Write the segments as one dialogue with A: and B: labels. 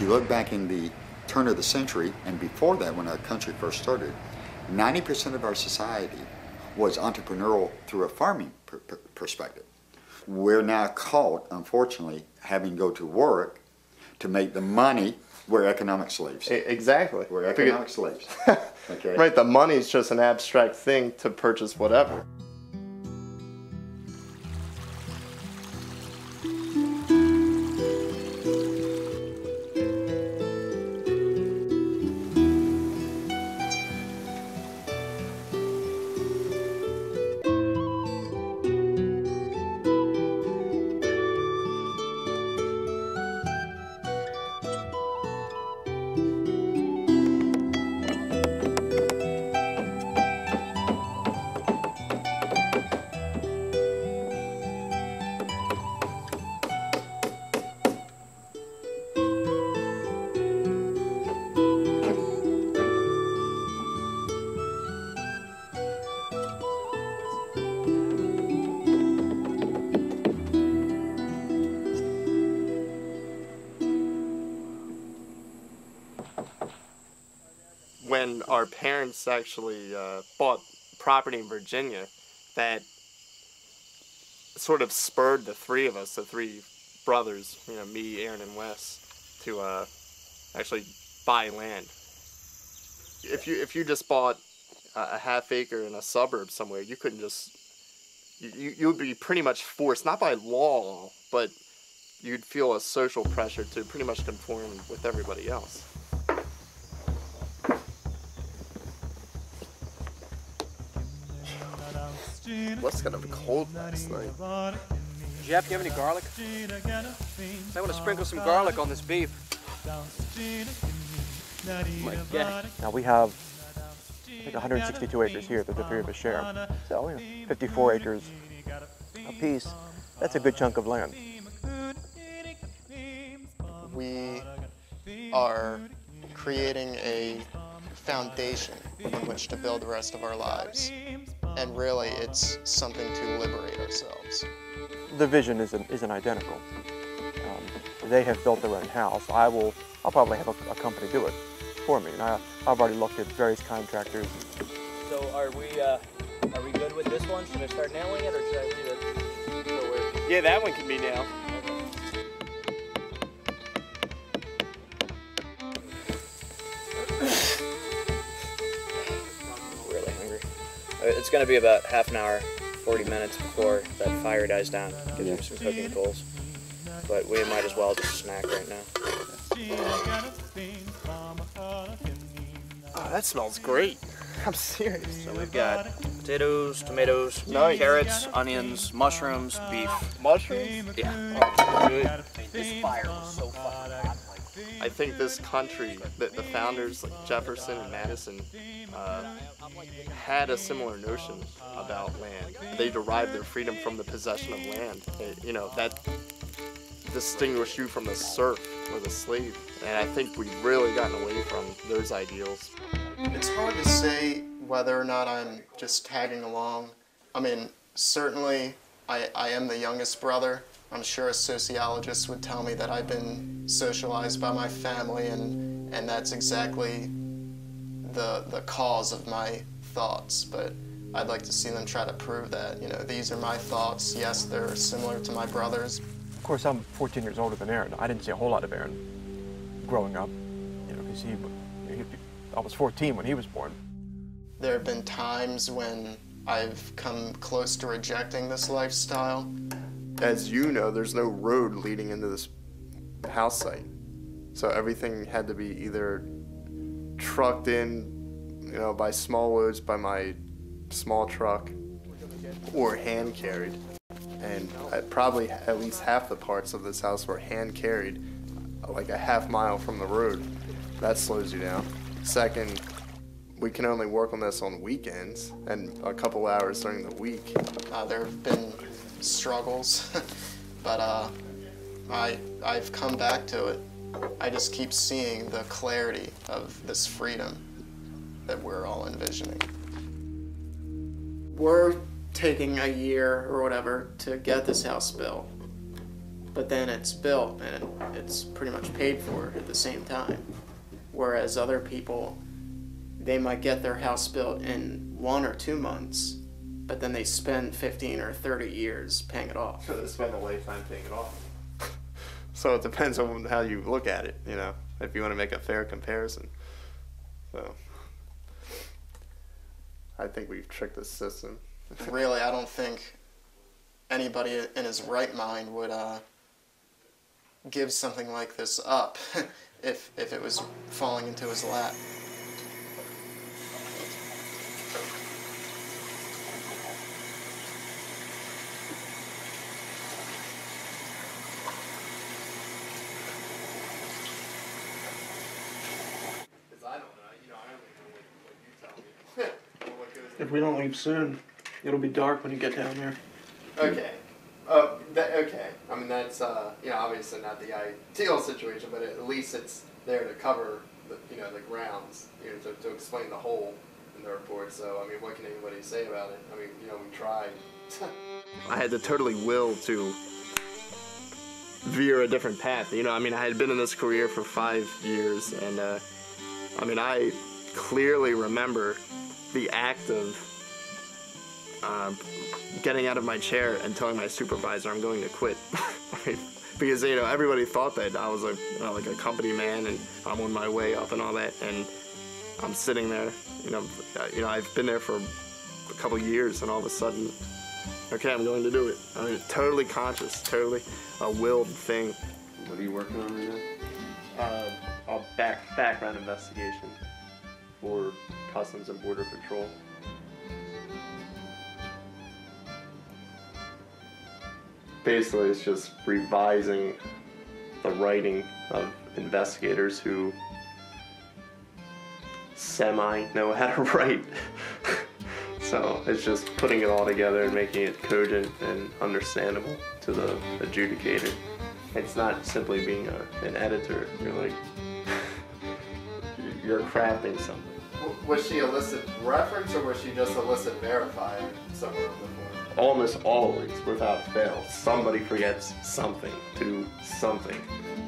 A: you look back in the turn of the century and before that, when our country first started, 90% of our society was entrepreneurial through a farming perspective. We're now caught, unfortunately, having to go to work to make the money. We're economic slaves.
B: Exactly.
A: We're economic slaves. Okay.
B: Right, the money's just an abstract thing to purchase whatever. When our parents actually bought property in Virginia, that sort of spurred the three of us, the three brothers, you know, me, Aaron, and Wes, to actually buy land. If you just bought a half acre in a suburb somewhere, you couldn't just, you would be pretty much forced, not by law, but you'd feel a social pressure to pretty much conform with everybody else. What's gonna be cold last night?
C: Jeff, do you have any garlic? I want to sprinkle some garlic on this beef.
D: Yeah. Now we have, I think, 162 acres here that the three of us share. So, you know, 54 acres apiece. That's a good chunk of land.
B: We are creating a foundation on which to build the rest of our lives. And really, it's something to liberate ourselves.
D: The vision isn't identical. They have built their own house. I'll probably have a company do it for me. And I've already looked at various contractors.
C: So are we good with this one? Should I start nailing it, or should I leave it?
B: Yeah, that one can be nailed.
C: Really hungry. It's going to be about half an hour, 40 minutes before that fire dies down. Gives me some cooking tools. But we might as well just snack right now.
B: Oh, that smells great. I'm serious.
C: So we've got potatoes, tomatoes,
B: Nice.
C: carrots, onions, mushrooms, beef.
B: Mushrooms?
C: Yeah. Good. This fire was so fucking hot.
B: I think this country, the founders like Jefferson and Madison, had a similar notion about land. They derived their freedom from the possession of land. You know, that distinguished you from the serf or the slave. And I think we've really gotten away from those ideals. It's hard to say whether or not I'm just tagging along. I mean, certainly I am the youngest brother. I'm sure a sociologist would tell me that I've been socialized by my family, and that's exactly the cause of my thoughts. But I'd like to see them try to prove that, you know, these are my thoughts. Yes, they're similar to my brother's.
D: Of course, I'm 14 years older than Aaron. I didn't see a whole lot of Aaron growing up, you know, because I was 14 when he was born.
B: There have been times when I've come close to rejecting this lifestyle. As you know, there's no road leading into this house site. So everything had to be either trucked in, you know, by small loads by my small truck, or hand carried. And probably at least half the parts of this house were hand carried, like a half mile from the road. That slows you down. Second, we can only work on this on weekends and a couple hours during the week. There have been struggles, but I've come back to it. I just keep seeing the clarity of this freedom that we're all envisioning. We're taking a year or whatever to get this house built, but then it's built and it's pretty much paid for at the same time. Whereas other people, they might get their house built in 1 or 2 months, but then they spend 15 or 30 years paying it off.
E: So they spend a lifetime paying it off. So it depends on how you look at it, you know, if you want to make a fair comparison. So I think we've tricked the system.
B: Really, I don't think anybody in his right mind would give something like this up if it was falling into his lap.
F: If we don't leave soon, it'll be dark when you get down there.
E: Okay. Okay. I mean, that's, you know, obviously not the ideal situation, but at least it's there to cover, the grounds, to explain the hole in the report. So, I mean, what can anybody say about it? I mean, we tried. I had to totally will to veer a different path. I mean, I had been in this career for 5 years, and, I mean, I clearly remember the act of getting out of my chair and telling my supervisor I'm going to quit. Because everybody thought that I was like a company man and I'm on my way up and all that, and I'm sitting there. I've been there for a couple years, and all of a sudden, okay, I'm going to do it. I mean, totally conscious, totally a willed thing.
G: What are you working on right now?
E: A background investigation for Customs and Border Patrol. Basically, it's just revising the writing of investigators who semi-know how to write. So it's just putting it all together and making it cogent and understandable to the adjudicator. It's not simply being an editor. You're crafting something. Was she illicit reference, or was she just illicit verified somewhere on the form? Almost always, without fail, somebody forgets something to do something,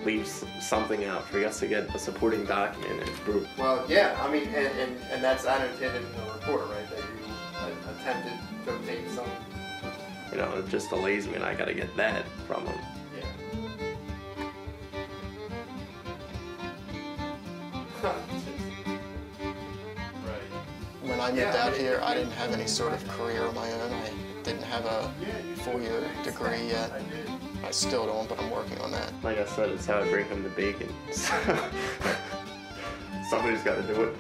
E: leaves something out, forgets to get a supporting document, and it's brutal. Well, yeah, I mean, and that's annotated in the report, right, that you attempted to obtain some. It just delays me, and I gotta get that from them.
B: When I moved out here, I didn't have any sort of career of my own. I didn't have a 4-year degree yet. I still don't, but I'm working on that.
E: Like I said, it's how I bring home the bacon. Somebody's got to do it.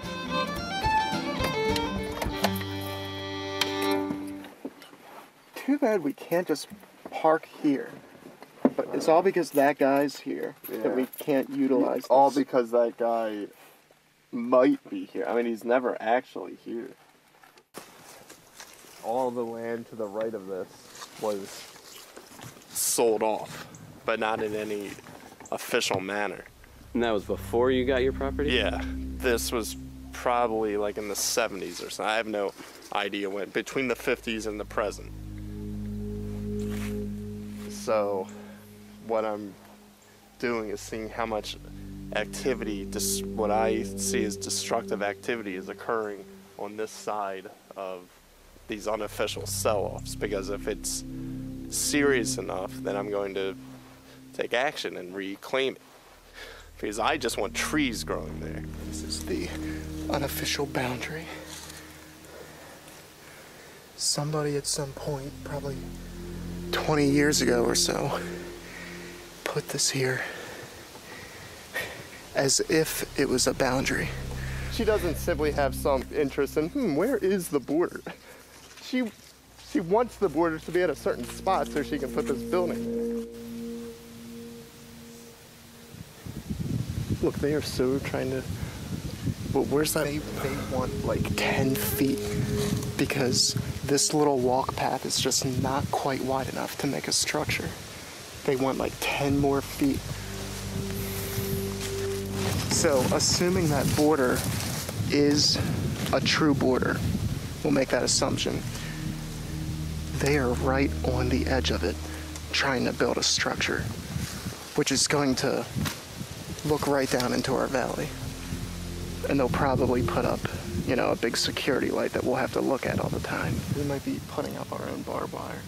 F: Too bad we can't just park here. But it's all because that guy's here that we can't utilize this.
E: All because that guy might be here. I mean, he's never actually here. All the land to the right of this was sold off, but not in any official manner.
G: And that was before you got your property?
E: Yeah, this was probably like in the 70s or something. I have no idea when, between the 50s and the present. So what I'm doing is seeing how much activity, what I see as destructive activity, is occurring on this side of these unofficial sell-offs, because if it's serious enough, then I'm going to take action and reclaim it, because I just want trees growing there.
B: This is the unofficial boundary. Somebody at some point, probably 20 years ago or so, put this here as if it was a boundary.
E: She doesn't simply have some interest in, where is the border? She wants the border to be at a certain spot so she can put this building there. Look, they are so trying to, well, where's that?
B: They want like 10 feet because this little walk path is just not quite wide enough to make a structure. They want like 10 more feet. So, assuming that border is a true border, we'll make that assumption. They are right on the edge of it, trying to build a structure.
F: which is going to look right down into our valley. And they'll probably put up, you know, a big security light that we'll have to look at all the time. We might be putting up our own barbed wire.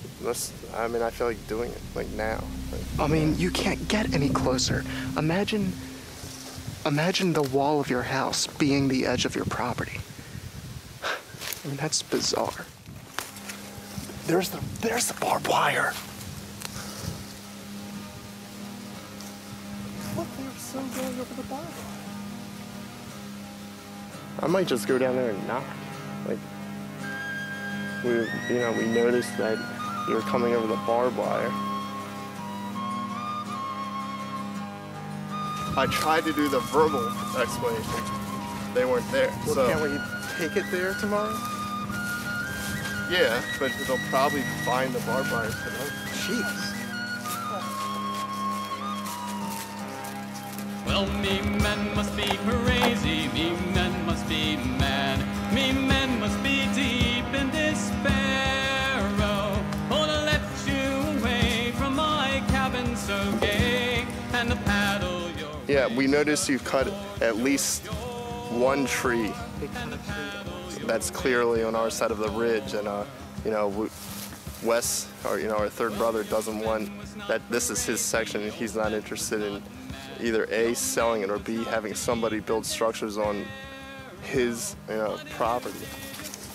B: I mean, I feel like doing it, like now.
F: I mean, you can't get any closer. Imagine the wall of your house being the edge of your property. I mean, that's bizarre. There's the barbed wire.
B: Look, they were so going over the barbed wire. I might just go down there and knock. Like, we noticed that you were coming over the barbed wire. I tried to do the verbal explanation. They weren't there.
F: Well,
B: so.
F: can't we take it there tomorrow?
B: Yeah, but they'll probably find the barbed wire tonight.
F: Jeez.
H: Well, me men must be crazy, me men must be mad, me men must be deep in despair. Oh, to let you away from my cabin so gay, and to paddle your...
B: Yeah, we noticed you've cut at least one tree that's clearly on our side of the ridge, and Wes, our third brother, doesn't want that. This is his section, and he's not interested in either A, selling it, or B, having somebody build structures on his property.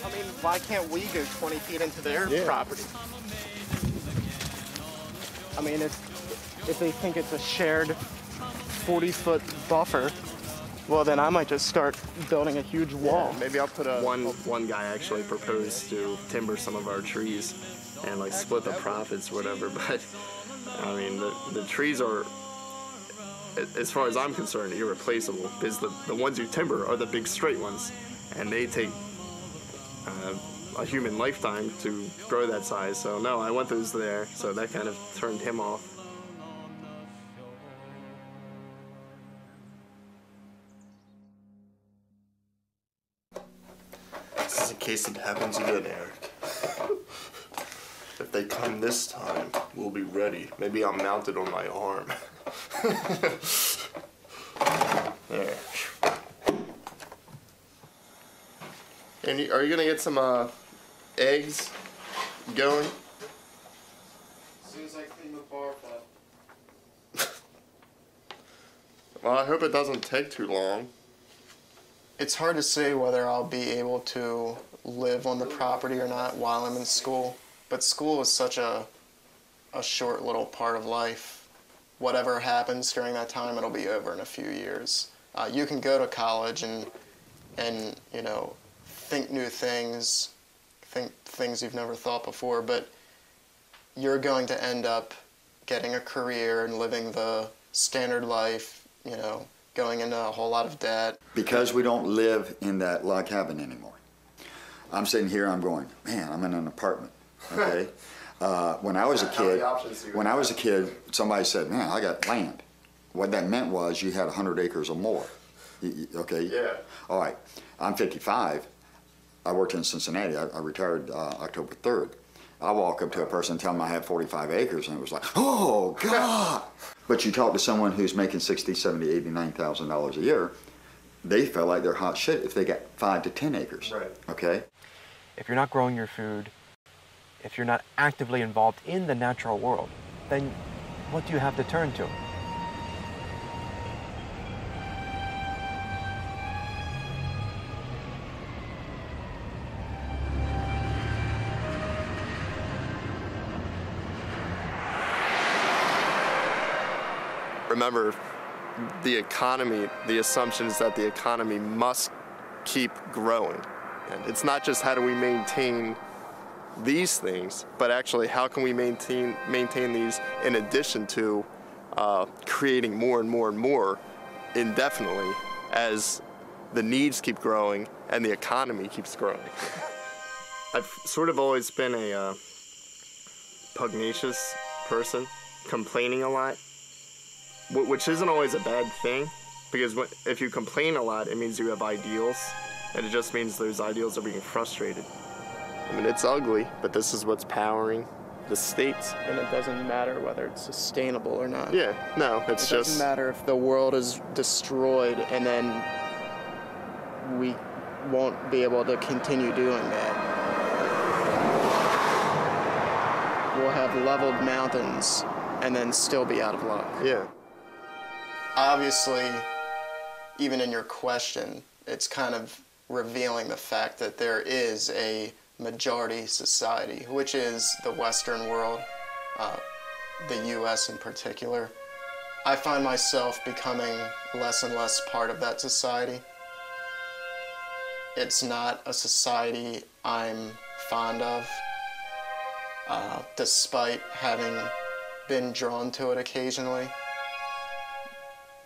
F: I mean, why can't we go 20 feet into their property? I mean, if they think it's a shared 40-foot buffer, well, then I might just start building a huge wall.
B: Yeah, maybe I'll put one guy actually proposed to timber some of our trees and like split the profits or whatever, but I mean, the trees are, as far as I'm concerned, irreplaceable, because the ones you timber are the big straight ones, and they take a human lifetime to grow that size. So no, I want those there, so that kind of turned him off. This is a case that happens again, Eric. If they come this time, we'll be ready. Maybe I'm mounted on my arm. There. And are you gonna get some eggs going?
F: As soon as I clean the barb up.
B: Well, I hope it doesn't take too long.
F: It's hard to say whether I'll be able to live on the property or not while I'm in school, but school is such a short little part of life. Whatever happens during that time, it'll be over in a few years. You can go to college and think new things, think things you've never thought before, but you're going to end up getting a career and living the standard life, going into a whole lot of debt.
A: Because we don't live in that log cabin anymore. I'm sitting here, I'm going, man, I'm in an apartment, okay? When I was a kid, somebody said, man, I got land. What that meant was you had 100 acres or more, okay?
B: Yeah.
A: All right, I'm 55. I worked in Cincinnati. I retired October 3rd. I walk up to a person and tell them I have 45 acres, and it was like, oh, God! But you talk to someone who's making $60,000, $70,000, $80,000, $90,000 a year, they feel like they're hot shit if they got 5 to 10 acres,
B: right.
A: Okay?
D: If you're not growing your food, if you're not actively involved in the natural world, then what do you have to turn to?
B: Remember, the economy, the assumption is that the economy must keep growing. And it's not just how do we maintain these things, but actually how can we maintain these in addition to creating more and more and more indefinitely as the needs keep growing and the economy keeps growing. I've sort of always been a pugnacious person, complaining a lot, which isn't always a bad thing, because if you complain a lot, it means you have ideals, and it just means those ideals are being frustrated. I mean, it's ugly, but this is what's powering
E: the states.
F: And it doesn't matter whether it's sustainable or not.
E: Yeah, no, it's
F: It
E: just...
F: doesn't matter if the world is destroyed and then we won't be able to continue doing that. We'll have leveled mountains and then still be out of luck.
E: Yeah.
F: Obviously, even in your question, it's kind of revealing the fact that there is a majority society, which is the Western world, the US in particular. I find myself becoming less and less part of that society. It's not a society I'm fond of, despite having been drawn to it occasionally.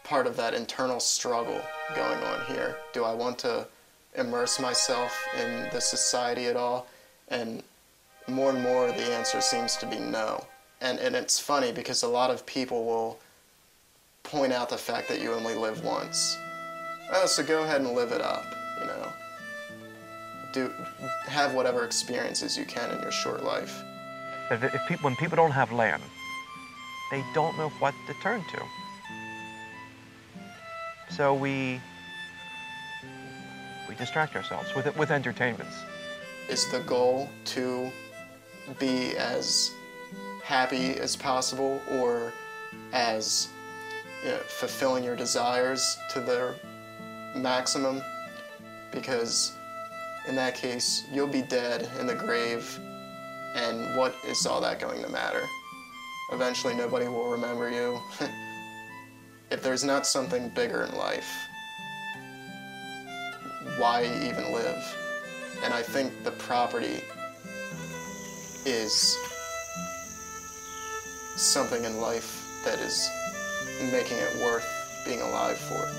F: Part of that internal struggle going on here. Do I want to immerse myself in the society at all? And more the answer seems to be no. And it's funny because a lot of people will point out the fact that you only live once. Oh, so go ahead and live it up, you know. Have whatever experiences you can in your short life.
D: When people don't have land, they don't know what to turn to. So we distract ourselves with entertainments.
F: Is the goal to be as happy as possible, or as fulfilling your desires to their maximum? Because in that case, you'll be dead in the grave, and what is all that going to matter? Eventually, nobody will remember you. If there's not something bigger in life, why even live? And I think the property is something in life that is making it worth being alive for.